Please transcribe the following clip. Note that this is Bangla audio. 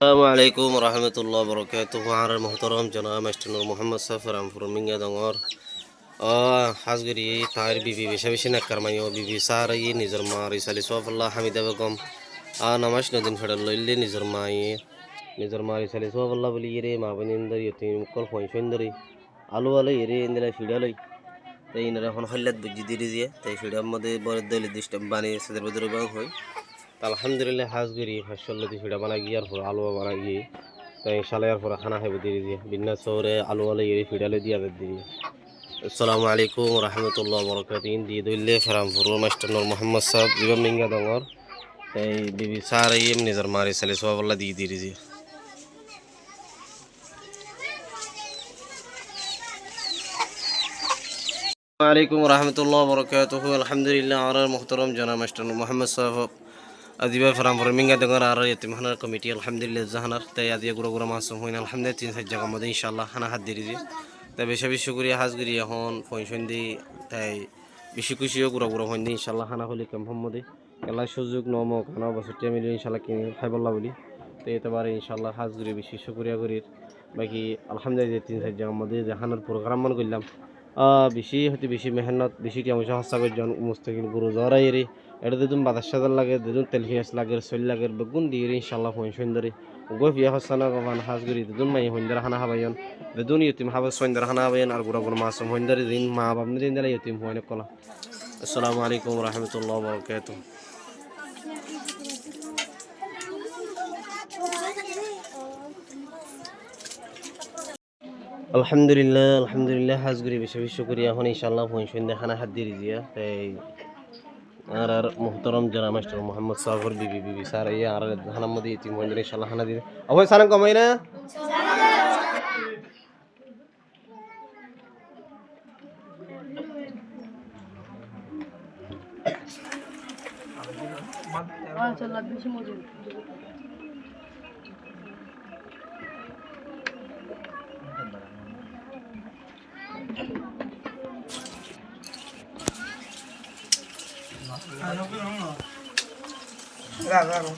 السلام عليكم ورحمة الله وبركاته على المحترم جناب مستر محمد سفر أم فرمينغا دعوار حزقري تاير بيبي بيشة نكرمايو بيبي ساري نزر ماري سالسوا الله حميد بكم نماش ندين فدل اللي نزر ماري سالسوا الله بلي يري ما بنيندر يتيم كل فويشندري আলু আলো এরে ইন্দিলা ফিডালই তাই ইনারা এখন হল্লাত বুঝি দিরি দিয়ে তাই ফিডার মধ্যে বড় দলে ডিস্টার্ব বানিয়ে সেদের ভিতরে বাং হয় আলহামদুলিল্লাহ হাজ করি ফসল ফিডা বানা গিয়ার পর আলু বানা গিয়ে তাই সালাইয়ার পর খানা খাইব দিরি দিয়ে বিন্না শহরে আলু আলো এরে ফিডালে দিয়ে দিরি আসসালামু আলাইকুম রহমতুল্লাহ বরকাতিন দিয়ে দইলে ফেরামপুর মাস্টার নূর মোহাম্মদ সাহেব বিবাহ মিঙ্গা ডঙর তাই বিবি সার নিজের মারি সালে সবাল্লা দিয়ে দিরি দিয়ে عليكم ورحمة الله وبركاته الحمد لله على المحترم جناب مستر محمد صاحب أديبا فرام فرمينغا دعوار على يتمحنا الكوميتي الحمد لله زهنر تاي أديا غورا غورا معصوم هنا الحمد لله تين سجى قمدا إن شاء الله أنا حد دريجي تاي بشبي شكريا حزقري هون فونشون دي تاي بشكوشيو غورا غورا هون دي إن شاء الله أنا هولي كم هم مودي الله شوزوك نومو كنا بسوتيا مليون إن شاء الله كين خيب الله ولي تاي تباري إن شاء الله حزقري بشي شكريا غرير باقي الحمد لله تين سجى قمدا زهنر بروغرام من قلنا বেশি হতে বেশি মেহনত বেশি টিয়া হস্তা করজন মুস্তাকিল গুরু জরা এরি এটা দুজন বাতাসাদার লাগে দুজন তেল ফিয়াস লাগে সল লাগে বেগুন দিয়ে ইনশাল্লাহ ফোন সুন্দরী গো ফিয়া হস্তানা গবান হাজগরি দুজন মাই হইন্দার খানা হাবাইন দুজন ইতিম হাবা সন্দার খানা হাবাইন আর গুড়া গুড়া মাসুম হইন্দারি দিন মা বাবনি দিন দিলা ইতিম হইনে কলা আসসালামু আলাইকুম ওয়া রাহমাতুল্লাহি ওয়া বারাকাতুহু আলহামদুলিল্লাহ হাজগুরি বেশি বেশি শুকরিয়া এখন ইনশাআল্লাহ ফোন দেখানা হাত দিয়ে দিয়া তাই আর মুহতারাম জনাব মাস্টার মোহাম্মদ সাফর বিবি স্যার ইয়া আর হানাম মদি ইতিম হইন ইনশাআল্লাহ হানা দিয়ে আওয়াজ সালাম কমাইনা মাশাআল্লাহ বেশি মজা Claro.